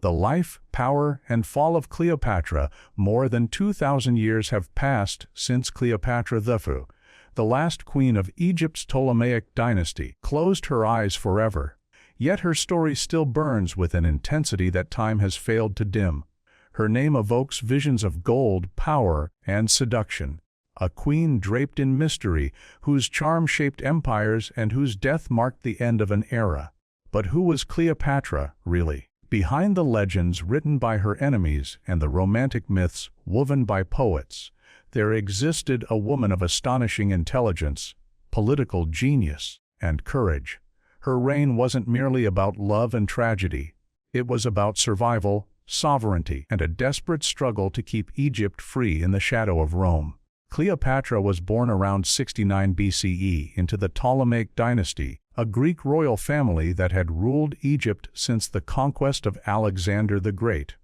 The life, power, and fall of Cleopatra. More than 2,000 years have passed since Cleopatra the last queen of Egypt's Ptolemaic dynasty, closed her eyes forever. Yet her story still burns with an intensity that time has failed to dim. Her name evokes visions of gold, power, and seduction. A queen draped in mystery, whose charm shaped empires and whose death marked the end of an era. But who was Cleopatra, really? Behind the legends written by her enemies and the romantic myths woven by poets, there existed a woman of astonishing intelligence, political genius, and courage. Her reign wasn't merely about love and tragedy. It was about survival, sovereignty, and a desperate struggle to keep Egypt free in the shadow of Rome. Cleopatra was born around 69 BCE into the Ptolemaic dynasty, a Greek royal family that had ruled Egypt since the conquest of Alexander the Great.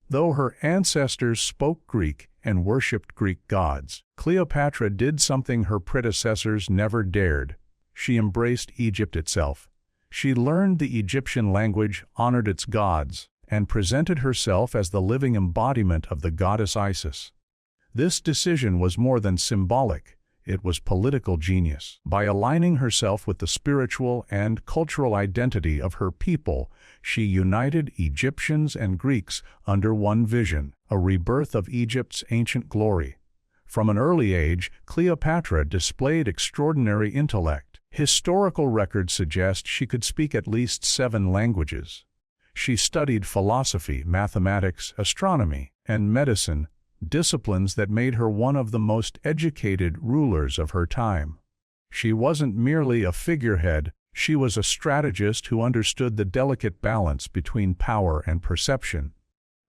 Though her ancestors spoke Greek and worshipped Greek gods, Cleopatra did something her predecessors never dared. She embraced Egypt itself. She learned the Egyptian language, honored its gods, and presented herself as the living embodiment of the goddess Isis. This decision was more than symbolic, it was political genius. By aligning herself with the spiritual and cultural identity of her people, she united Egyptians and Greeks under one vision, a rebirth of Egypt's ancient glory. From an early age, Cleopatra displayed extraordinary intellect. Historical records suggest she could speak at least 7 languages. She studied philosophy, mathematics, astronomy, and medicine, disciplines that made her one of the most educated rulers of her time. She wasn't merely a figurehead, she was a strategist who understood the delicate balance between power and perception.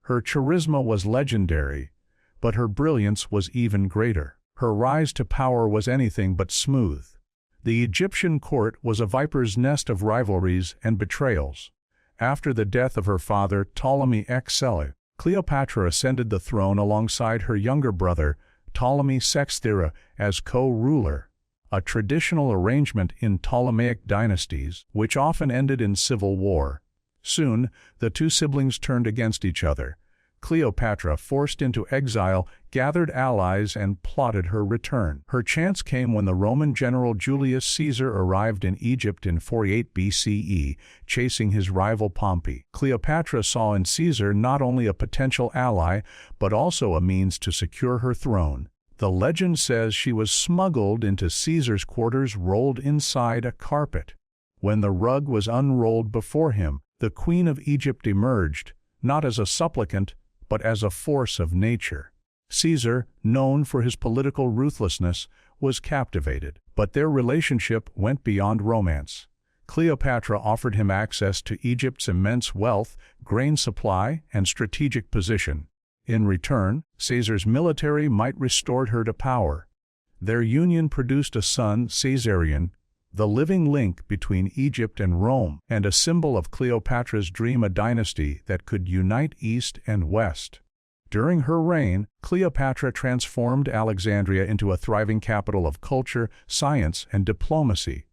Her charisma was legendary, but her brilliance was even greater. Her rise to power was anything but smooth. The Egyptian court was a viper's nest of rivalries and betrayals. After the death of her father, Ptolemy XL, Cleopatra ascended the throne alongside her younger brother, Ptolemy Sextira, as co-ruler, a traditional arrangement in Ptolemaic dynasties, which often ended in civil war. Soon, the two siblings turned against each other. Cleopatra, forced into exile, gathered allies and plotted her return. Her chance came when the Roman general Julius Caesar arrived in Egypt in 48 BCE, chasing his rival Pompey. Cleopatra saw in Caesar not only a potential ally, but also a means to secure her throne. The legend says she was smuggled into Caesar's quarters rolled inside a carpet. When the rug was unrolled before him, the Queen of Egypt emerged, not as a supplicant, but as a force of nature. Caesar, known for his political ruthlessness, was captivated, but their relationship went beyond romance. Cleopatra offered him access to Egypt's immense wealth, grain supply, and strategic position. In return, Caesar's military might restore her to power. Their union produced a son, Caesarion, the living link between Egypt and Rome, and a symbol of Cleopatra's dream, a dynasty that could unite East and West. During her reign, Cleopatra transformed Alexandria into a thriving capital of culture, science, and diplomacy.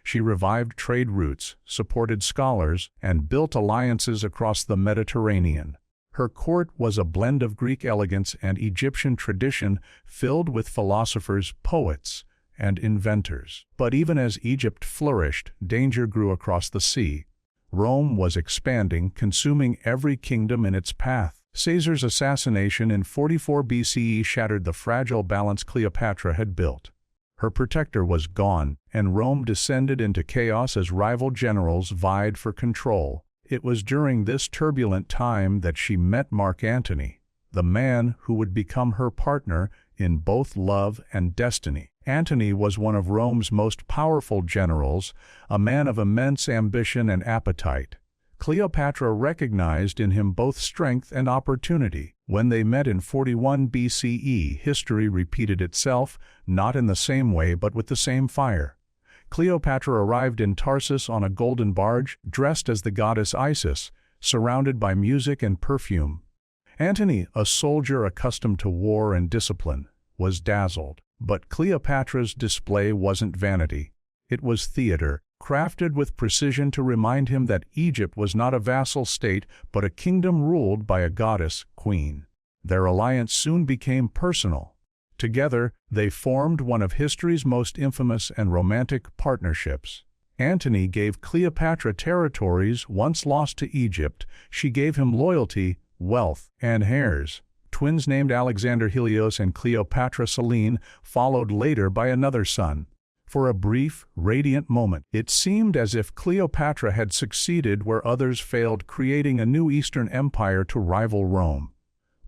She revived trade routes, supported scholars, and built alliances across the Mediterranean. Her court was a blend of Greek elegance and Egyptian tradition, filled with philosophers, poets, and inventors. But even as Egypt flourished, danger grew across the sea. Rome was expanding, consuming every kingdom in its path. Caesar's assassination in 44 BCE shattered the fragile balance Cleopatra had built. Her protector was gone, and Rome descended into chaos as rival generals vied for control. It was during this turbulent time that she met Mark Antony, the man who would become her partner in both love and destiny. Antony was one of Rome's most powerful generals, a man of immense ambition and appetite. Cleopatra recognized in him both strength and opportunity. When they met in 41 BCE, history repeated itself, not in the same way but with the same fire. Cleopatra arrived in Tarsus on a golden barge, dressed as the goddess Isis, surrounded by music and perfume. Antony, a soldier accustomed to war and discipline, was dazzled. But Cleopatra's display wasn't vanity. It was theater, crafted with precision to remind him that Egypt was not a vassal state but a kingdom ruled by a goddess queen. Their alliance soon became personal. Together, they formed one of history's most infamous and romantic partnerships. Antony gave Cleopatra territories once lost to Egypt. She gave him loyalty, wealth, and heirs. Twins named Alexander Helios and Cleopatra Selene followed later by another son. For a brief, radiant moment, it seemed as if Cleopatra had succeeded where others failed, creating a new Eastern empire to rival Rome.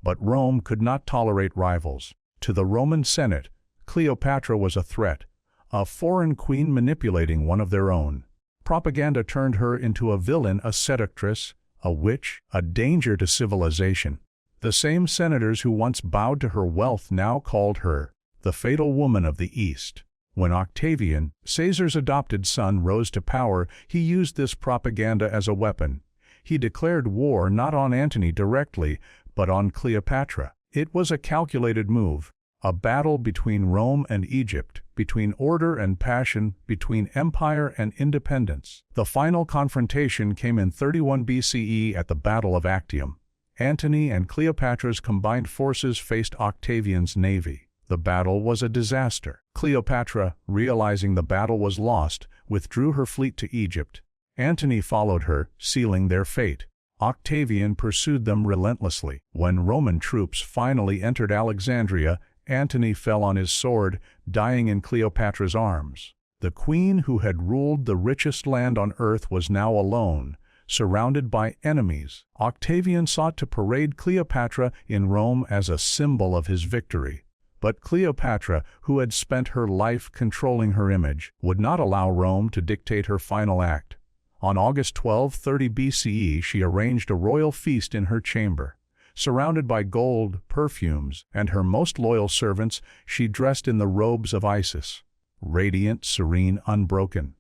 But Rome could not tolerate rivals. To the Roman Senate, Cleopatra was a threat, a foreign queen manipulating one of their own. Propaganda turned her into a villain, a seductress, a witch, a danger to civilization. The same senators who once bowed to her wealth now called her the fatal woman of the East. When Octavian, Caesar's adopted son, rose to power, he used this propaganda as a weapon. He declared war not on Antony directly, but on Cleopatra. It was a calculated move, a battle between Rome and Egypt, between order and passion, between empire and independence. The final confrontation came in 31 BCE at the Battle of Actium. Antony and Cleopatra's combined forces faced Octavian's navy. The battle was a disaster. Cleopatra, realizing the battle was lost, withdrew her fleet to Egypt. Antony followed her, sealing their fate. Octavian pursued them relentlessly. When Roman troops finally entered Alexandria, Antony fell on his sword, dying in Cleopatra's arms. The queen who had ruled the richest land on earth was now alone, surrounded by enemies. Octavian sought to parade Cleopatra in Rome as a symbol of his victory. But Cleopatra, who had spent her life controlling her image, would not allow Rome to dictate her final act. On August 12, 30 BCE, she arranged a royal feast in her chamber. Surrounded by gold, perfumes, and her most loyal servants, she dressed in the robes of Isis, radiant, serene, unbroken.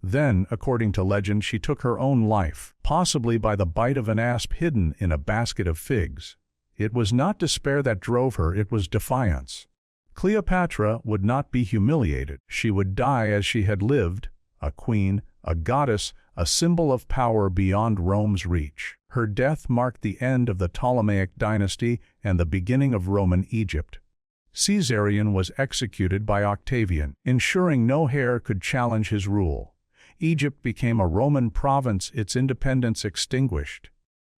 Then, according to legend, she took her own life, possibly by the bite of an asp hidden in a basket of figs. It was not despair that drove her, it was defiance. Cleopatra would not be humiliated. She would die as she had lived, a queen, a goddess, a symbol of power beyond Rome's reach. Her death marked the end of the Ptolemaic dynasty and the beginning of Roman Egypt. Caesarion was executed by Octavian, ensuring no heir could challenge his rule. Egypt became a Roman province, its independence extinguished.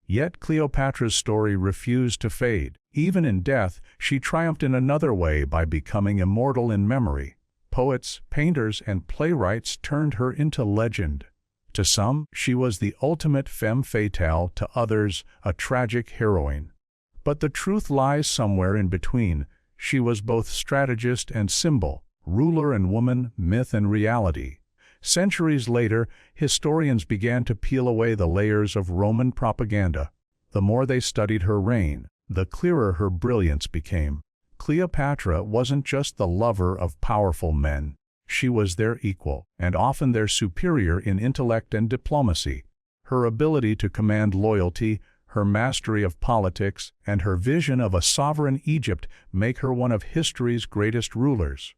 Yet Cleopatra's story refused to fade. Even in death, she triumphed in another way by becoming immortal in memory. Poets, painters, and playwrights turned her into legend. To some, she was the ultimate femme fatale, to others, a tragic heroine. But the truth lies somewhere in between. She was both strategist and symbol, ruler and woman, myth and reality. Centuries later, historians began to peel away the layers of Roman propaganda. The more they studied her reign, the clearer her brilliance became. Cleopatra wasn't just the lover of powerful men. She was their equal, and often their superior in intellect and diplomacy. Her ability to command loyalty, her mastery of politics, and her vision of a sovereign Egypt make her one of history's greatest rulers.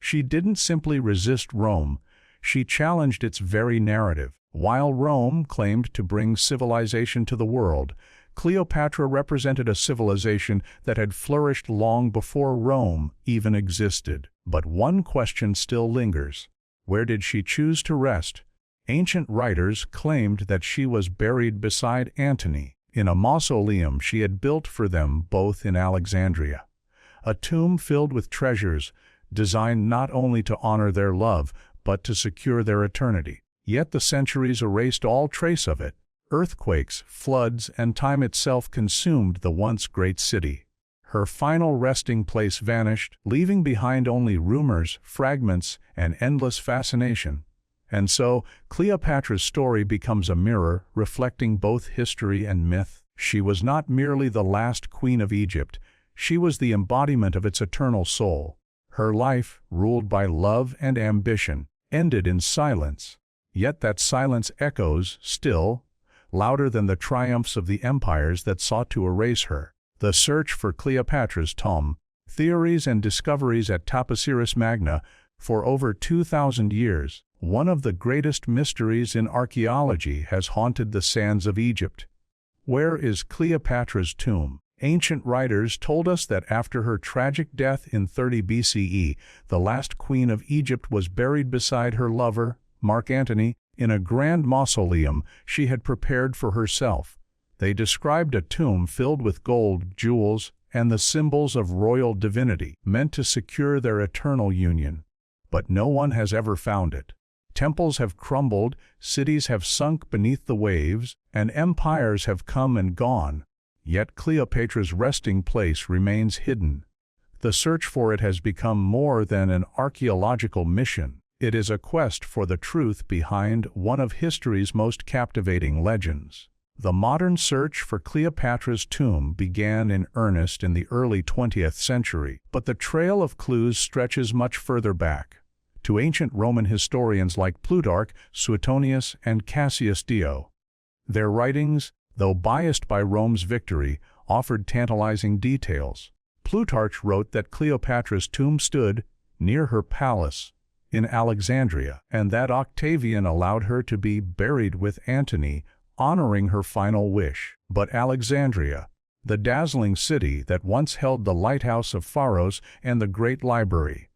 She didn't simply resist Rome. She challenged its very narrative. While Rome claimed to bring civilization to the world, Cleopatra represented a civilization that had flourished long before Rome even existed. But one question still lingers. Where did she choose to rest? Ancient writers claimed that she was buried beside Antony, in a mausoleum she had built for them both in Alexandria. A tomb filled with treasures, designed not only to honor their love, but to secure their eternity. Yet the centuries erased all trace of it. Earthquakes, floods, and time itself consumed the once great city. Her final resting place vanished, leaving behind only rumors, fragments, and endless fascination. And so, Cleopatra's story becomes a mirror, reflecting both history and myth. She was not merely the last queen of Egypt, she was the embodiment of its eternal soul. Her life, ruled by love and ambition, ended in silence. Yet that silence echoes, still, louder than the triumphs of the empires that sought to erase her. The search for Cleopatra's tomb, theories and discoveries at Taposiris Magna, for over 2,000 years, One of the greatest mysteries in archaeology has haunted the sands of Egypt. Where is Cleopatra's tomb? Ancient writers told us that after her tragic death in 30 BCE, the last queen of Egypt was buried beside her lover, Mark Antony, in a grand mausoleum she had prepared for herself. They described a tomb filled with gold, jewels, and the symbols of royal divinity, meant to secure their eternal union. But no one has ever found it. Temples have crumbled, cities have sunk beneath the waves, and empires have come and gone. Yet Cleopatra's resting place remains hidden. The search for it has become more than an archaeological mission. It is a quest for the truth behind one of history's most captivating legends. The modern search for Cleopatra's tomb began in earnest in the early 20th century, but the trail of clues stretches much further back, to ancient Roman historians like Plutarch, Suetonius, and Cassius Dio. Their writings, though biased by Rome's victory, offered tantalizing details. Plutarch wrote that Cleopatra's tomb stood near her palace in Alexandria, and that Octavian allowed her to be buried with Antony, honoring her final wish. But Alexandria, the dazzling city that once held the lighthouse of Pharos and the great library,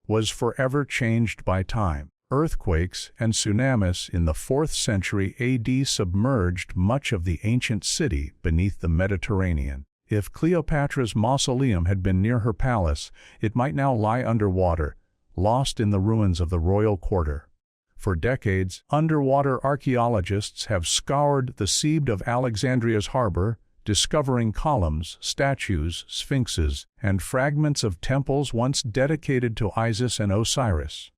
was forever changed by time. Earthquakes and tsunamis in the 4th century AD submerged much of the ancient city beneath the Mediterranean. If Cleopatra's mausoleum had been near her palace, it might now lie underwater, lost in the ruins of the royal quarter. For decades, underwater archaeologists have scoured the sea of Alexandria's harbor, discovering columns, statues, sphinxes, and fragments of temples once dedicated to Isis and Osiris.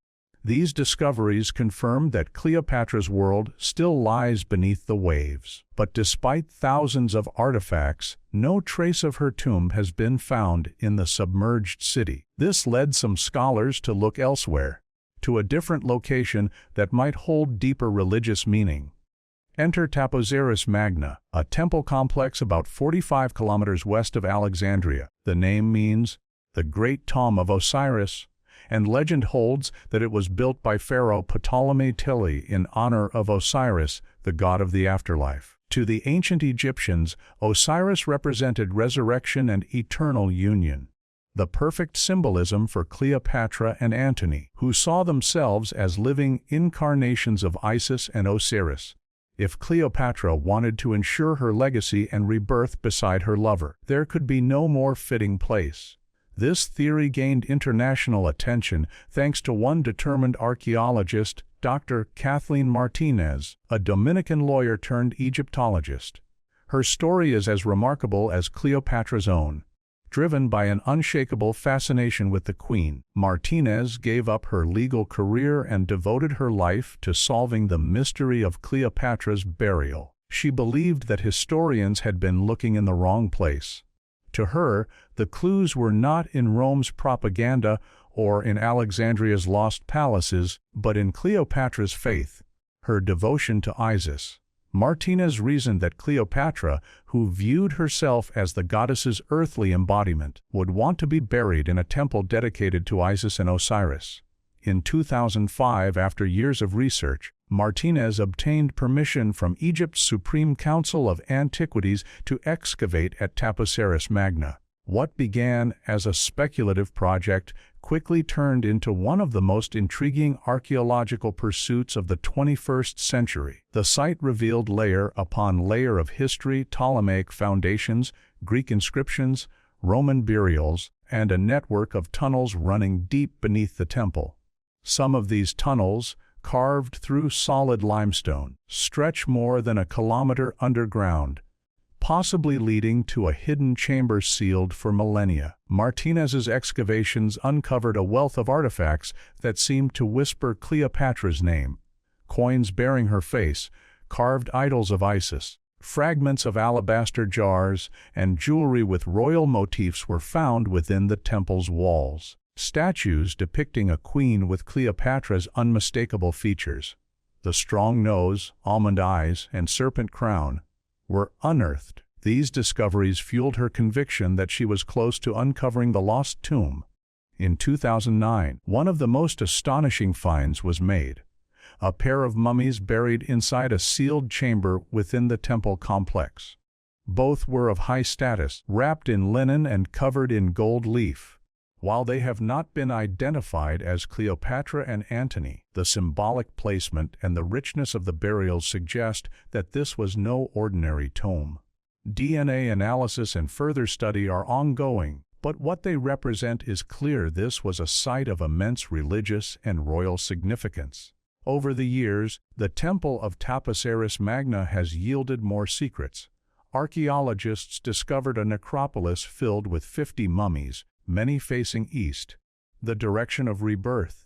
These discoveries confirm that Cleopatra's world still lies beneath the waves. But despite thousands of artifacts, no trace of her tomb has been found in the submerged city. This led some scholars to look elsewhere, to a different location that might hold deeper religious meaning. Enter Taposiris Magna, a temple complex about 45 kilometers west of Alexandria. The name means the Great Tomb of Osiris, and legend holds that it was built by Pharaoh Ptolemy Tili in honor of Osiris, the god of the afterlife. To the ancient Egyptians, Osiris represented resurrection and eternal union, the perfect symbolism for Cleopatra and Antony, who saw themselves as living incarnations of Isis and Osiris. If Cleopatra wanted to ensure her legacy and rebirth beside her lover, there could be no more fitting place. This theory gained international attention thanks to one determined archaeologist, Dr. Kathleen Martinez, a Dominican lawyer turned Egyptologist. Her story is as remarkable as Cleopatra's own. Driven by an unshakable fascination with the queen, Martinez gave up her legal career and devoted her life to solving the mystery of Cleopatra's burial. She believed that historians had been looking in the wrong place. To her, the clues were not in Rome's propaganda or in Alexandria's lost palaces, but in Cleopatra's faith, her devotion to Isis. Martinez reasoned that Cleopatra, who viewed herself as the goddess's earthly embodiment, would want to be buried in a temple dedicated to Isis and Osiris. In 2005, after years of research, Martinez obtained permission from Egypt's Supreme Council of Antiquities to excavate at Taposiris Magna. What began as a speculative project quickly turned into one of the most intriguing archaeological pursuits of the 21st century. The site revealed layer upon layer of history, Ptolemaic foundations, Greek inscriptions, Roman burials, and a network of tunnels running deep beneath the temple. Some of these tunnels, carved through solid limestone, stretch more than a kilometer underground, possibly leading to a hidden chamber sealed for millennia. Martinez's excavations uncovered a wealth of artifacts that seemed to whisper Cleopatra's name. Coins bearing her face, carved idols of Isis, fragments of alabaster jars, and jewelry with royal motifs were found within the temple's walls. Statues depicting a queen with Cleopatra's unmistakable features, the strong nose, almond eyes, and serpent crown, were unearthed. These discoveries fueled her conviction that she was close to uncovering the lost tomb. In 2009, one of the most astonishing finds was made. a pair of mummies buried inside a sealed chamber within the temple complex. Both were of high status, wrapped in linen and covered in gold leaf. While they have not been identified as Cleopatra and Antony, the symbolic placement and the richness of the burials suggest that this was no ordinary tomb. DNA analysis and further study are ongoing, but what they represent is clear. This was a site of immense religious and royal significance. Over the years, the Temple of Taposiris Magna has yielded more secrets. Archaeologists discovered a necropolis filled with 50 mummies, many facing east, the direction of rebirth.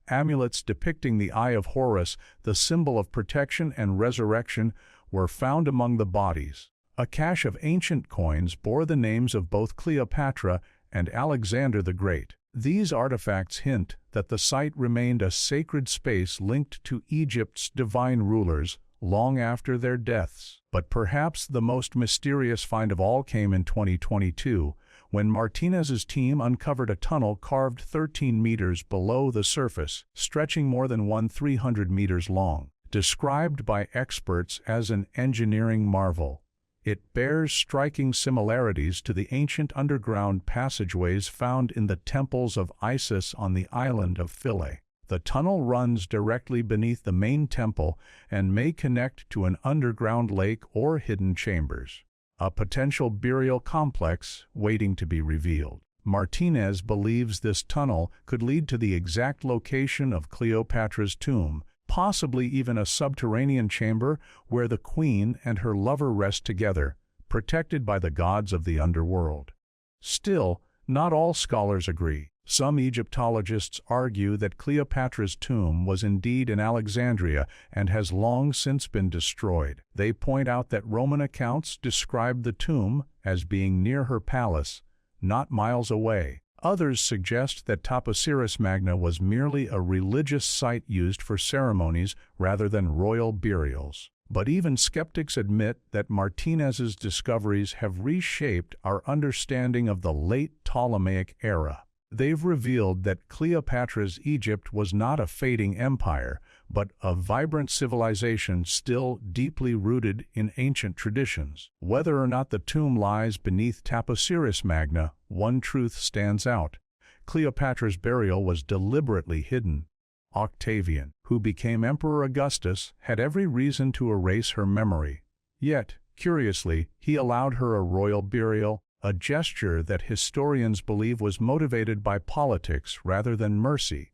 Amulets depicting the Eye of Horus, the symbol of protection and resurrection, were found among the bodies. A cache of ancient coins bore the names of both Cleopatra and Alexander the Great. These artifacts hint that the site remained a sacred space linked to Egypt's divine rulers long after their deaths. But perhaps the most mysterious find of all came in 2022, when Martinez's team uncovered a tunnel carved 13 meters below the surface, stretching more than 300 meters long. Described by experts as an engineering marvel, it bears striking similarities to the ancient underground passageways found in the temples of Isis on the island of Philae. The tunnel runs directly beneath the main temple and may connect to an underground lake or hidden chambers, a potential burial complex waiting to be revealed. Martinez believes this tunnel could lead to the exact location of Cleopatra's tomb, possibly even a subterranean chamber where the queen and her lover rest together, protected by the gods of the underworld. Still, not all scholars agree. Some Egyptologists argue that Cleopatra's tomb was indeed in Alexandria and has long since been destroyed. They point out that Roman accounts describe the tomb as being near her palace, not miles away. Others suggest that Taposiris Magna was merely a religious site used for ceremonies rather than royal burials. But even skeptics admit that Martinez's discoveries have reshaped our understanding of the late Ptolemaic era. They've revealed that Cleopatra's Egypt was not a fading empire, but a vibrant civilization still deeply rooted in ancient traditions. Whether or not the tomb lies beneath Taposiris Magna, one truth stands out. Cleopatra's burial was deliberately hidden. Octavian, who became Emperor Augustus, had every reason to erase her memory. Yet, curiously, he allowed her a royal burial, a gesture that historians believe was motivated by politics rather than mercy.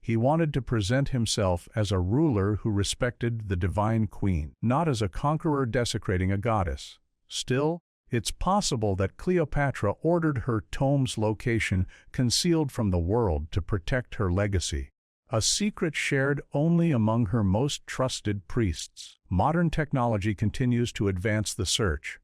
He wanted to present himself as a ruler who respected the divine queen, not as a conqueror desecrating a goddess. Still, it's possible that Cleopatra ordered her tomb's location concealed from the world to protect her legacy, a secret shared only among her most trusted priests. Modern technology continues to advance the search.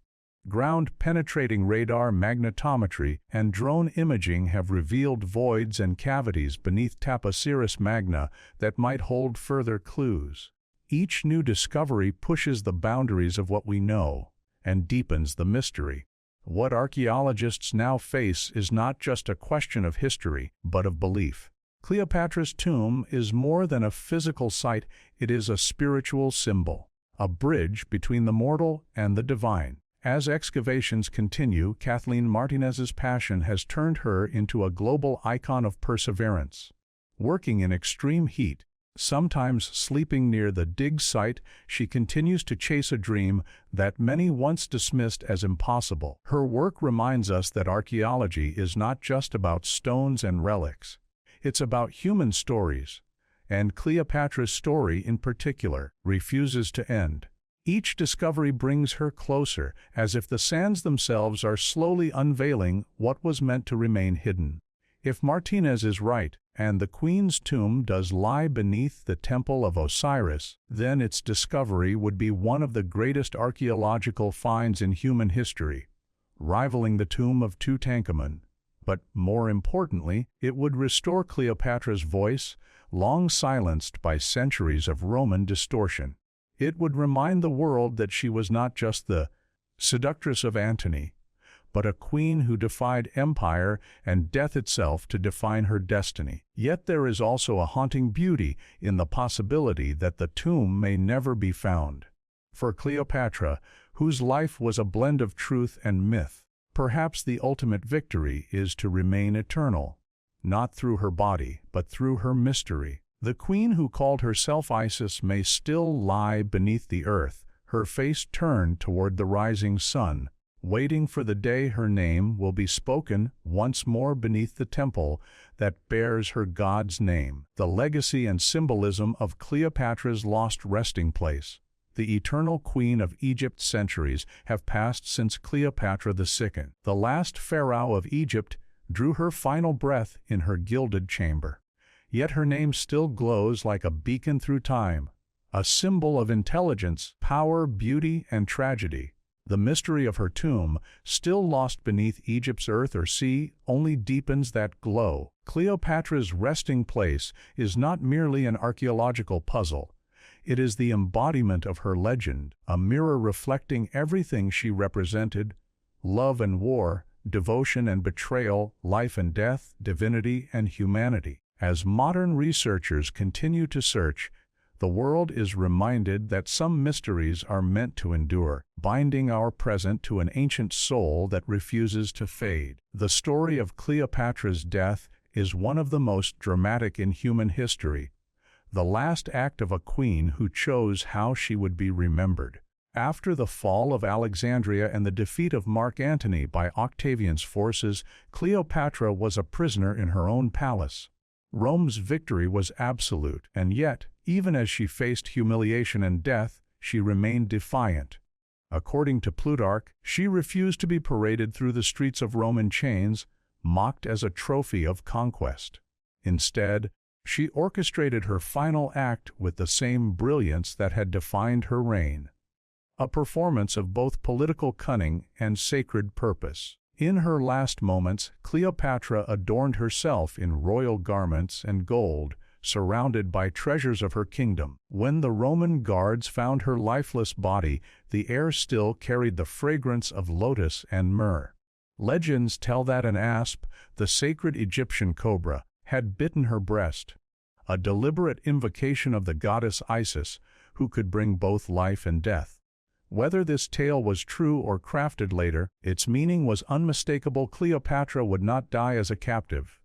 Ground-penetrating radar magnetometry and drone imaging have revealed voids and cavities beneath Taposiris Magna that might hold further clues. Each new discovery pushes the boundaries of what we know and deepens the mystery. What archaeologists now face is not just a question of history, but of belief. Cleopatra's tomb is more than a physical site, it is a spiritual symbol, a bridge between the mortal and the divine. As excavations continue, Kathleen Martinez's passion has turned her into a global icon of perseverance. Working in extreme heat, sometimes sleeping near the dig site, she continues to chase a dream that many once dismissed as impossible. Her work reminds us that archaeology is not just about stones and relics. It's about human stories, and Cleopatra's story in particular refuses to end. Each discovery brings her closer, as if the sands themselves are slowly unveiling what was meant to remain hidden. If Martinez is right, and the Queen's tomb does lie beneath the Temple of Osiris, then its discovery would be one of the greatest archaeological finds in human history, rivaling the tomb of Tutankhamun. But more importantly, it would restore Cleopatra's voice, long silenced by centuries of Roman distortion. It would remind the world that she was not just the seductress of Antony, but a queen who defied empire and death itself to define her destiny. Yet there is also a haunting beauty in the possibility that the tomb may never be found. For Cleopatra, whose life was a blend of truth and myth, perhaps the ultimate victory is to remain eternal, not through her body, but through her mystery. The queen who called herself Isis may still lie beneath the earth, her face turned toward the rising sun, waiting for the day her name will be spoken once more beneath the temple that bears her God's name. The legacy and symbolism of Cleopatra's lost resting place. The eternal queen of Egypt. Centuries have passed since Cleopatra II, the last pharaoh of Egypt, drew her final breath in her gilded chamber. Yet her name still glows like a beacon through time, a symbol of intelligence, power, beauty, and tragedy. The mystery of her tomb, still lost beneath Egypt's earth or sea, only deepens that glow. Cleopatra's resting place is not merely an archaeological puzzle. It is the embodiment of her legend, a mirror reflecting everything she represented: love and war, devotion and betrayal, life and death, divinity and humanity. As modern researchers continue to search, the world is reminded that some mysteries are meant to endure, binding our present to an ancient soul that refuses to fade. The story of Cleopatra's death is one of the most dramatic in human history, the last act of a queen who chose how she would be remembered. After the fall of Alexandria and the defeat of Mark Antony by Octavian's forces, Cleopatra was a prisoner in her own palace. Rome's victory was absolute, and yet, even as she faced humiliation and death, she remained defiant. According to Plutarch, she refused to be paraded through the streets of Rome in chains, mocked as a trophy of conquest. Instead, she orchestrated her final act with the same brilliance that had defined her reign, a performance of both political cunning and sacred purpose. In her last moments, Cleopatra adorned herself in royal garments and gold, surrounded by treasures of her kingdom. When the Roman guards found her lifeless body, the air still carried the fragrance of lotus and myrrh. Legends tell that an asp, the sacred Egyptian cobra, had bitten her breast, a deliberate invocation of the goddess Isis, who could bring both life and death. Whether this tale was true or crafted later, its meaning was unmistakable. Cleopatra would not die as a captive.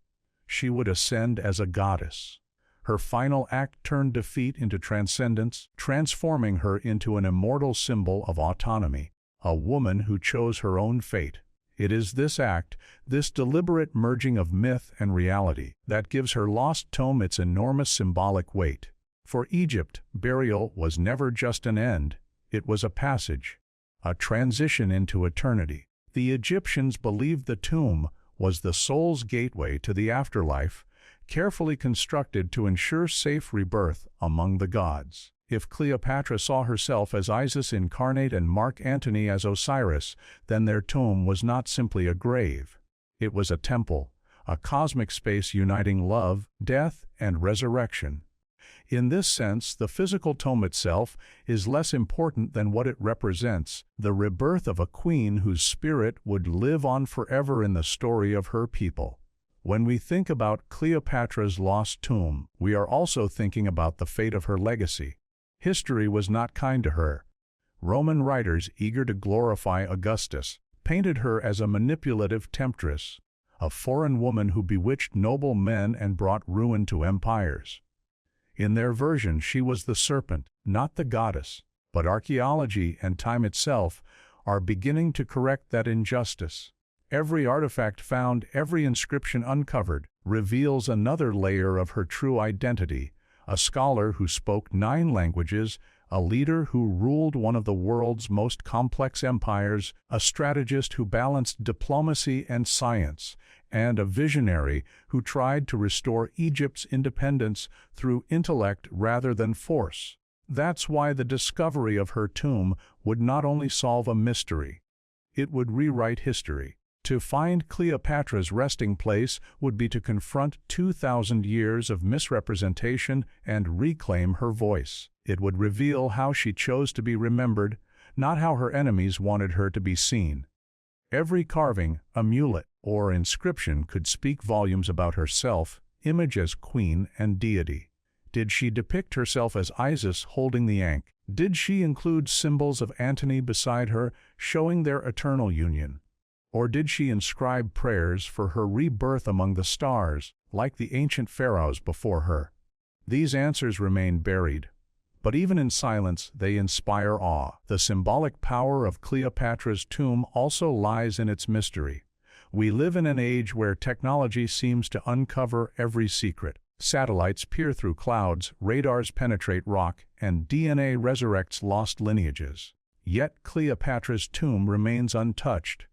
She would ascend as a goddess. Her final act turned defeat into transcendence, transforming her into an immortal symbol of autonomy, a woman who chose her own fate. It is this act, this deliberate merging of myth and reality, that gives her lost tomb its enormous symbolic weight. For Egypt, burial was never just an end. It was a passage, a transition into eternity. The Egyptians believed the tomb was the soul's gateway to the afterlife, carefully constructed to ensure safe rebirth among the gods. If Cleopatra saw herself as Isis incarnate and Mark Antony as Osiris, then their tomb was not simply a grave. It was a temple, a cosmic space uniting love, death, and resurrection. In this sense, the physical tomb itself is less important than what it represents, the rebirth of a queen whose spirit would live on forever in the story of her people. When we think about Cleopatra's lost tomb, we are also thinking about the fate of her legacy. History was not kind to her. Roman writers, eager to glorify Augustus, painted her as a manipulative temptress, a foreign woman who bewitched noble men and brought ruin to empires. In their version, she was the serpent, not the goddess. But archaeology and time itself are beginning to correct that injustice. Every artifact found, every inscription uncovered, reveals another layer of her true identity: a scholar who spoke 9 languages, a leader who ruled one of the world's most complex empires, a strategist who balanced diplomacy and science, and a visionary who tried to restore Egypt's independence through intellect rather than force. That's why the discovery of her tomb would not only solve a mystery, it would rewrite history. To find Cleopatra's resting place would be to confront 2,000 years of misrepresentation and reclaim her voice. It would reveal how she chose to be remembered, not how her enemies wanted her to be seen. Every carving, amulet, or inscription could speak volumes about her self-image as queen and deity. Did she depict herself as Isis holding the ankh? Did she include symbols of Antony beside her, showing their eternal union? Or did she inscribe prayers for her rebirth among the stars, like the ancient pharaohs before her? These answers remain buried, but even in silence they inspire awe. The symbolic power of Cleopatra's tomb also lies in its mystery. We live in an age where technology seems to uncover every secret. Satellites peer through clouds, radars penetrate rock, and DNA resurrects lost lineages. Yet Cleopatra's tomb remains untouched,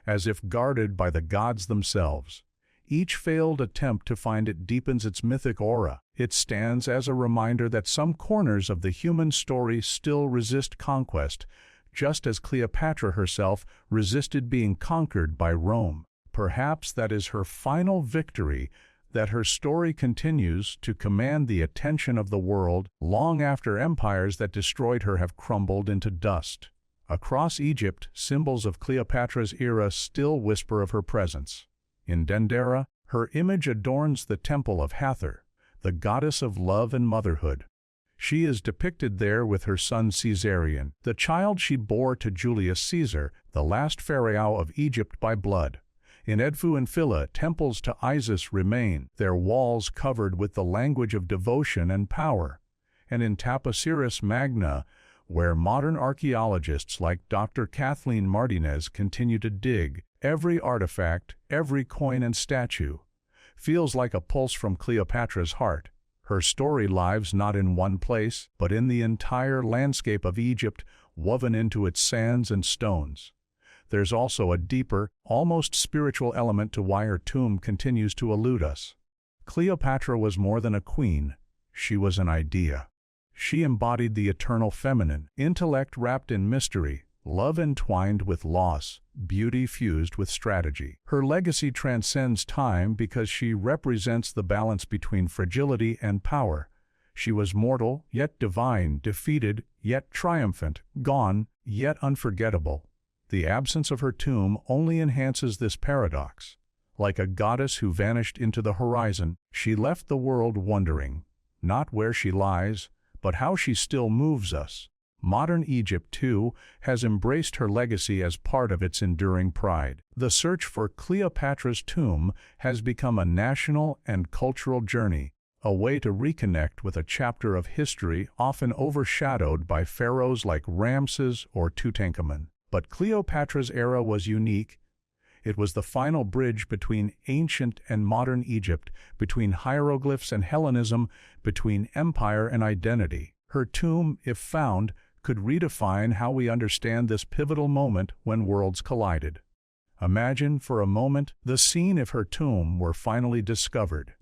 as if guarded by the gods themselves. Each failed attempt to find it deepens its mythic aura. It stands as a reminder that some corners of the human story still resist conquest, just as Cleopatra herself resisted being conquered by Rome. Perhaps that is her final victory, that her story continues to command the attention of the world long after empires that destroyed her have crumbled into dust. Across Egypt, symbols of Cleopatra's era still whisper of her presence. In Dendera, her image adorns the temple of Hathor, the goddess of love and motherhood. She is depicted there with her son Caesarion, the child she bore to Julius Caesar, the last pharaoh of Egypt by blood. In Edfu and Phila, temples to Isis remain, their walls covered with the language of devotion and power. And in Taposiris Magna, where modern archaeologists like Dr. Kathleen Martinez continue to dig, every artifact, every coin and statue feels like a pulse from Cleopatra's heart. Her story lives not in one place, but in the entire landscape of Egypt, woven into its sands and stones. There's also a deeper, almost spiritual element to why her tomb continues to elude us. Cleopatra was more than a queen, she was an idea. She embodied the eternal feminine, intellect wrapped in mystery, love entwined with loss, beauty fused with strategy. Her legacy transcends time because she represents the balance between fragility and power. She was mortal, yet divine, defeated, yet triumphant, gone, yet unforgettable. The absence of her tomb only enhances this paradox. Like a goddess who vanished into the horizon, she left the world wondering, not where she lies, but how she still moves us. Modern Egypt, too, has embraced her legacy as part of its enduring pride. The search for Cleopatra's tomb has become a national and cultural journey, a way to reconnect with a chapter of history often overshadowed by pharaohs like Ramses or Tutankhamun. But Cleopatra's era was unique. It was the final bridge between ancient and modern Egypt, between hieroglyphs and Hellenism, between empire and identity. Her tomb, if found, could redefine how we understand this pivotal moment when worlds collided. Imagine, for a moment, the scene if her tomb were finally discovered.